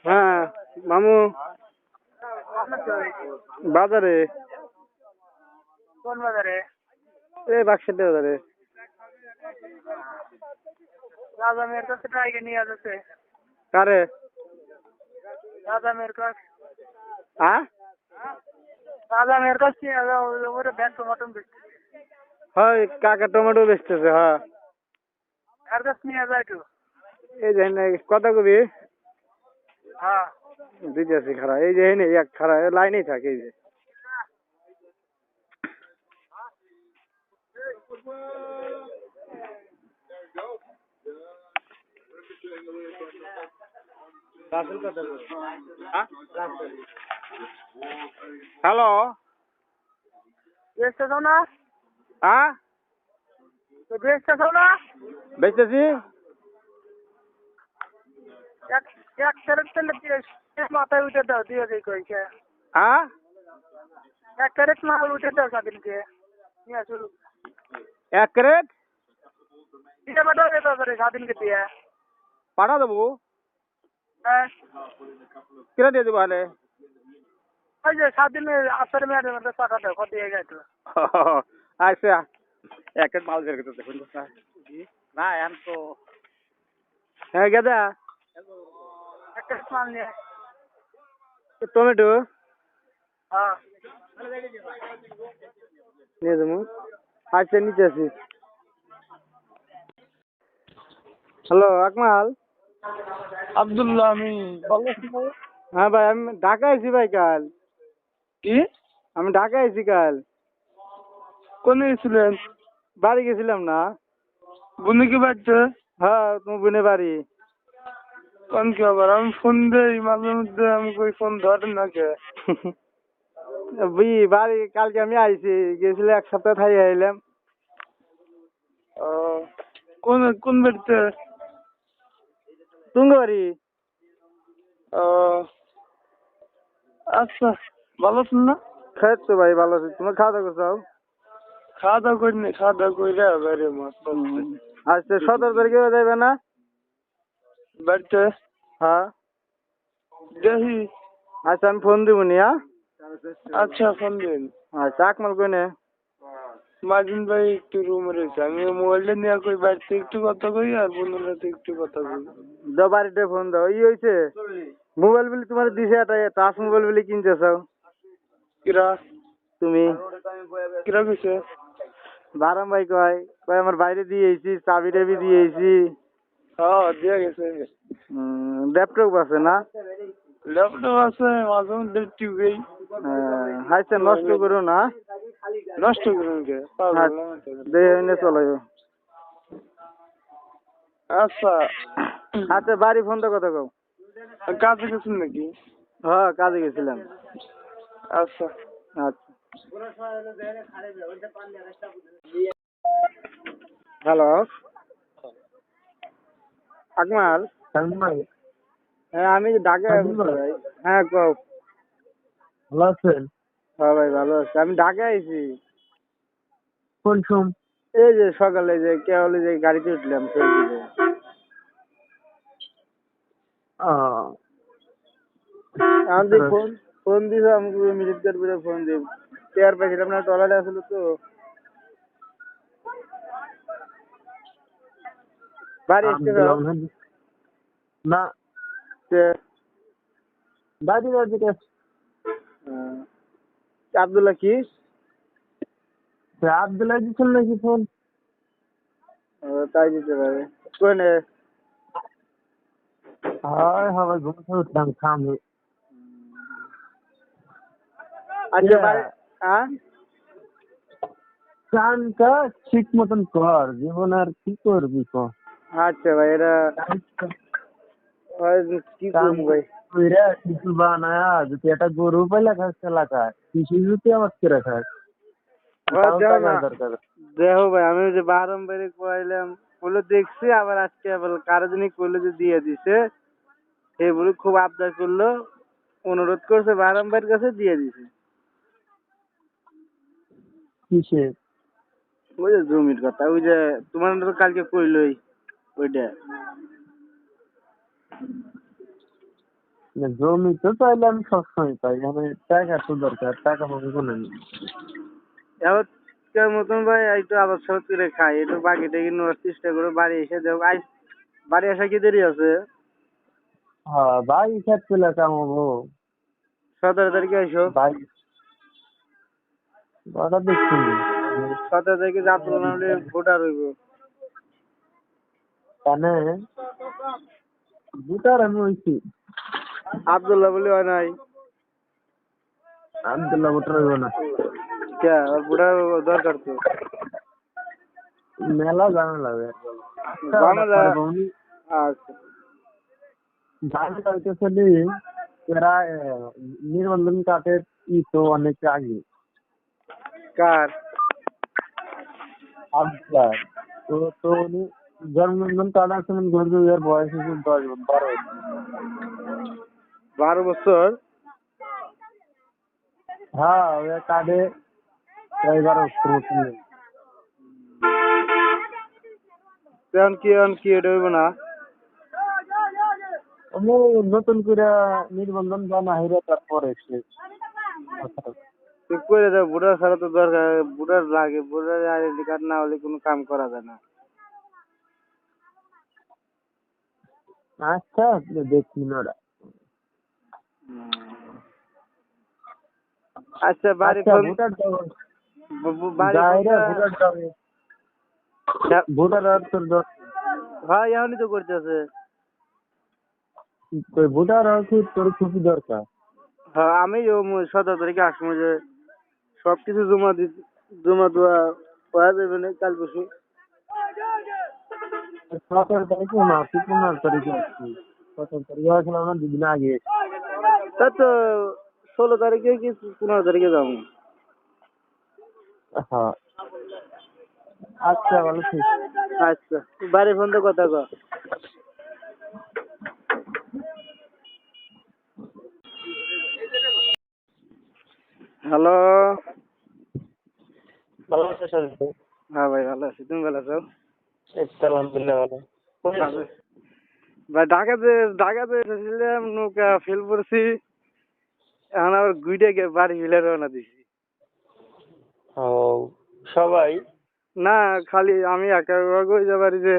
হ্যাঁ মামু বাজারে। কোন বাজারে? এই বাক্সাতে বাজারে। রাজা মেয়ের কাছে ট্রাইকে নিয়ে যাচ্ছে। কারে? রাজা মেয়ের কাছে। হ্যাঁ রাজা মেয়ের কাছে নিয়ে যাও, ওরে ব্যস্ত মতন বেশি। হয় কাকা টমেটো বেচতেছে। হ্যাঁ কার কাছে নিয়ে যায় একটু? এই যে কথা কবি হ্যাঁ দিতেছি খারাপ। এই যে এক খারাপ লাইনেই থাকে। এই যে হ্যালো বেচতে চাও না? হ্যাঁ বেচতে চাও না? বেচতেছি। এক এক ক্যারেট তেলে দিয়ে মাথায় উঠে দাও, দিয়ে দিই কইছে। হ্যাঁ এক ক্যারেট মাল উঠে দাও স্বাধীনকে নিয়ে শুরু এক ক্যারেট দিয়ে পাঠাও যেতে পারে স্বাধীনকে দিয়ে। পাঠা দেবো। হ্যাঁ কিরা দিয়ে দেবো হলে? ওই যে স্বাধীনের আসার মেয়ের মধ্যে টাকা দাও, কত দিয়ে গেছো? আচ্ছা এক ক্যারেট মাল বের করতে দেখুন না এখন তো। হ্যাঁ গেদা এক ক্যারেট মাল নিয়ে। টমেটো হ্যাঁ নিয়ে যাবো। আচ্ছা নিতে আসি। হ্যালো আকমাল। আব্দুল্লাহ, আমি বলো। হ্যাঁ ভাই আমি ঢাকা আইছি ভাই কাল। কি? আমি ঢাকা আইছি কাল। কোনে গেছিলেন? বাড়ি গেছিলাম না। বুনি কি বাড়ছে? হ্যাঁ তুমি বোনের বাড়ি। কোন কি আবার? আমি ফোন দেই মাঝে মধ্যে, আমি কই ফোন ধরেন না কে? বাড়ি কালকে আমি আইছি, গেছিল এক সপ্তাহ থাই আইলাম। ও, কোন কোন বাড়িতে? তুঙ্গ বাড়ি। ও আচ্ছা, ভালো আছেন না? খাই তো ভাই ভালো আছি। তোমার খাওয়া দাওয়া করছো? খাওয়া দাওয়া করিনি, খাওয়া দাওয়া করে বাইরে মাছ ধরতে। আচ্ছা 17 তারিখে যাইবে না? বাড়িতে হ্যাঁ দেখি। আচ্ছা আমি ফোন দিব নি। হ্যাঁ আচ্ছা ফোন দিন। আচ্ছা আকমাল কইনে? মাজিন ভাই একটু রুমে রয়েছে, আমি মোবাইলটা নিয়ে কই বাড়িতে একটু কথা কই আর বোনের সাথে একটু কথা কই। দাও বাড়িতে ফোন দাও। হয়েছে মোবাইল বলি তোমার দিছে একটা টাচ মোবাইল বলি কিনতে চাও কিরা? তুমি? কিরা কইছে? বারাম ভাই কয় কয় আমার বাইরে দিয়েছি, চাবি টাবি দিয়েছি। হ্যাঁ দিয়ে গেছে। ল্যাপটপ আছে না? ল্যাপটপ আছে, মাঝে মধ্যে টিভি। আচ্ছা নষ্ট করো না। নষ্ট করুন কে? দেখে চলো। আচ্ছা আচ্ছা বাড়ি ফোন তো কথা কও। কাজে গেছেন নাকি? হ্যাঁ কাজে গেছিলাম। আচ্ছা আচ্ছা হ্যালো আকমাল। হ্যাঁ আমি ঢাকায় আছি ভাই। হ্যাঁ কও। ভালো আছেন? হ্যাঁ ভাই ভালো আছি। আমি ঢাকায় আইছি। কোন সোম? এই যে সকালে যে কেবল যে গাড়িতে উঠলাম সেই দিকে। আমাদের ফোন ফোন দিছে আমাকে মিনিট করে ফোন দিব। টেয়ার পাইছিলাম না, টলারে আসলে তো বাড়ি এসতে দাও। না দাদি দাদি আব্দুল্লাহ কি আব্দুল্লাহ দিচ্ছেন নাকি ফোন? তাই দিতে পারে কোনে? হয় হবে, ঘুম থেকে উঠলাম সামনে। আচ্ছা বাড়ি। হ্যাঁ কানটা ঠিক মতন কর, জীবন আর কি করবি ক? আচ্ছা ভাই এটা কি করবো ভাই? কিছু বানায়া যদি একটা গরু পাইলা খাস এলাকায়, কিছু যদি আমার করে খাস দরকার। দেখো ভাই আমি যে বারম্বারে কইলাম বলে দেখছি, আবার আজকে আবার কারো জন্য কইলে যে দিয়ে দিছে। সে বলে খুব আবদার করলো, অনুরোধ করছে বারম্বার কাছে, দিয়ে দিছে। কিসের? ওই যে জমির কথা, ওই যে তোমার তো কালকে কইলই ওইটা। জমি তো চাইলে আমি সবসময় পাই, মানে টাকা তো দরকার, টাকা পাবো কোনো নেই। এবার মতন ভাই একটু আবার সব করে খাই, একটু বাকি টাকি নেওয়ার চেষ্টা করে বাড়ি এসে দেবো। বাড়ি আসা কি দেরি আছে? হ্যাঁ ভাই, খেত পেলে কামাবো 17 তারিখে আইসো। ভাই, ওটা দেখছি। 17 তারিখে জাতীয় নামলে ভোটার হইব। কানে ভোটার আমি হইছি। আব্দুল্লাহ বলে হয় নাই। আব্দুল্লাহ ভোটার হইব না। কে আর ভোটার দরকার তো। মেলা ঝামেলা হবে। ঝামেলা? আচ্ছা। ঝামেলা হইতেছে এরা নিবন্ধন কার্ডের তো অনেক আগে। কার? আব্দুল্লাহ। তো উনি জন্মনিবন্ধন কার্ড আছে, গর্জু এর বয়স হচ্ছে 12। 12 বছর? হ্যাঁ, ওই কার্ডে প্রায় 12 বছর মতো। এখন কি এটা হইব না? আমি নতুন করে নিবন্ধন বানাইলে তারপরে সে তুই করে দাও, ভোটার ছাড়া তো দরকার, ভোটার লাগে, ভোটার আইডি কার্ড না হলে কোনো কাম করা যায় না। আচ্ছা দেখি না ওরা। আচ্ছা বাড়ি আচ্ছা, ফোন, ভোটার বাড়ি ভোটার আর তোর হ্যাঁ এখনই তো করতেছে। ভোটার আর তোর খুবই দরকার। হ্যাঁ আমি 17 তারিখে আসবো, যে সবকিছু জমা দেওয়া করা যাবে না কাল পরশু। 17 তারিখে না, তুই 15 তারিখে আসছি। 17 তারিখে আসলে আমার 2 দিন আগে। তা তো 16 তারিখে কি 15 তারিখে যাবো। হ্যাঁ আচ্ছা, ভালো ঠিক। আচ্ছা বাড়ি ফোন তো কথা কর। হ্যালো। ভালো আছো স্যার? হ্যাঁ ভাই ভালো আছি, তুমি ভালো আছো? আলহামদুলিল্লাহ ভালো। ভাই ঢাকাতে এসেছিলাম, নৌকা ফেল পড়ছি, এখন আবার ঘুরে গিয়ে বাড়ি ফেলে রওনা দিছি। ও সবাই? না খালি আমি একা ওই যে বাড়ি যে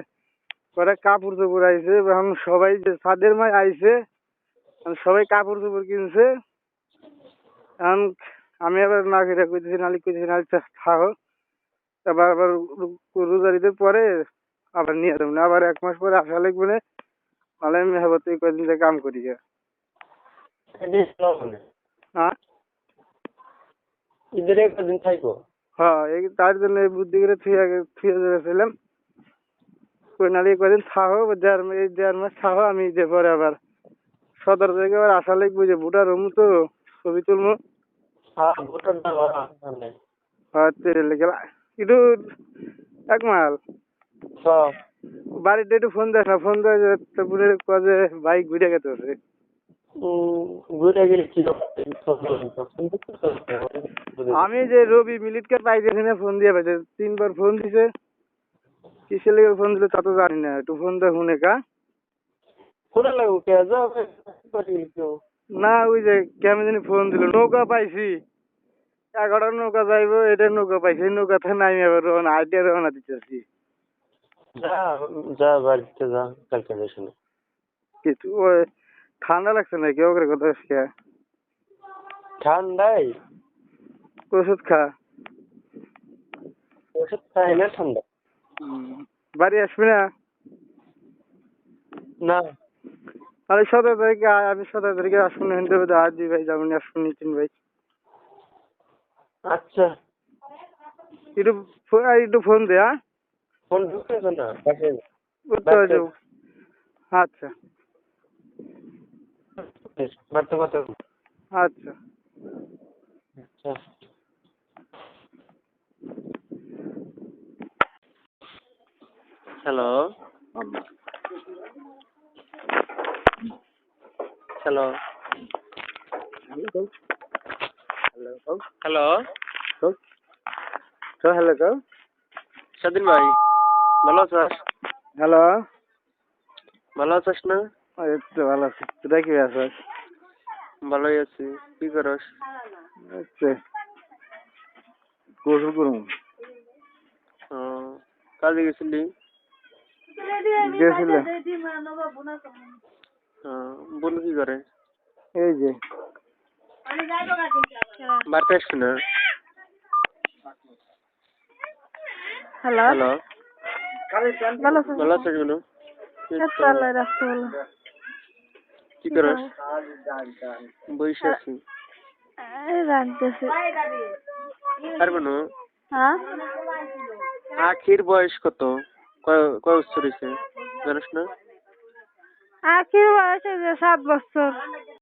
ওরা কাপড় চোপড় আইছে, এখন সবাই যে ছাদের মায় আইছে, এখন সবাই কাপড় চোপড় কিনছে। এখন আমি আবার না খেতে কইতেছি নালি থাকো, তারপর আবার রোজারিতে পরে আবার নিয়ে যাবো না, আবার 1 মাস পরে আসা লাগবে না, তাহলে আমি হবো তুই কদিন কাম করি গা। হ্যাঁ ঈদের একদিন থাকবো। হ্যাঁ, এই তার জন্য এই বুদ্ধি করে থুয়ে দিয়েছিলাম, কই নালি কদিন থাকো, এই 1.5 মাস থাকো, আমি যে পরে আবার 17 তারিখে আবার আসা লাগবে, যে ভোটার হমু তো ছবি তুলবো। হ্যাঁ ভোটার হ্যাঁ লেগে একটু একমাল বাড়িতে একটু ফোন দেয় না, ফোন দেয় তারপরে কাজে বাইক ঘুরে গেতে হবে। ঘুরে গেলে কি আমি যে রবি মিলিটকে পাইছি, এখানে ফোন দিয়ে পাইছে, 3বার ফোন দিছে, কিসের লেগে ফোন দিলে তা তো জানি না, একটু ফোন দেয় শুনে কা। ফোনে লাগবো কে যাবে না ওই যে কেমন জানি ফোন দিল, নৌকা পাইছি 11টা নৌকা যাইবো, এটা নৌকা পাইছি, এই নৌকাতে নামি আবার রওনা দিতেছি। যা যা বাড়িতে যা, কালকে বেশি না। কিন্তু ওই ঠান্ডা লাগছে না কেউ করে কথা আজকে। ঠান্ডাই ওষুধ খা। ওষুধ খাই না ঠান্ডা। বাড়ি আসবি না? না আরে 17 তারিখে আমি 17 তারিখে আসবো না, হিন্দু আর 2 ভাই যাবো, আসবো নি 3 ভাই। আচ্ছা একটু ফোন দে। হ্যাঁ ফোন ঢুকতেছে না পাশে। আচ্ছা বাড়তে বাড়তে আচ্ছা। আচ্ছা। হ্যালো হ্যালো হ্যালো হ্যালো স্বাধীন ভাই, ভালো আছিস? হ্যালো, ভালো আছিস না? এই তো ভালো আছি, তোরা কি আছিস? ভালোই আছি। কি করস? আচ্ছা গোসল করুন ও, কাজে গেছিলি? গেছিলে বোন কি করে? এই যে বাড়িতে আসবি না? হ্যালো হ্যালো, ভালো আছো? ভালো আছিস বোন? আচ্ছা, আল্লাহ রাখতে বলো। কি করস? বসে আছি। এই রাখতেছি। আর বোন, হ্যাঁ আখির বয়স কত? কয় কয় বছর হয়েছে জানিস না? আখির বয়স হয়েছে 7 বছর।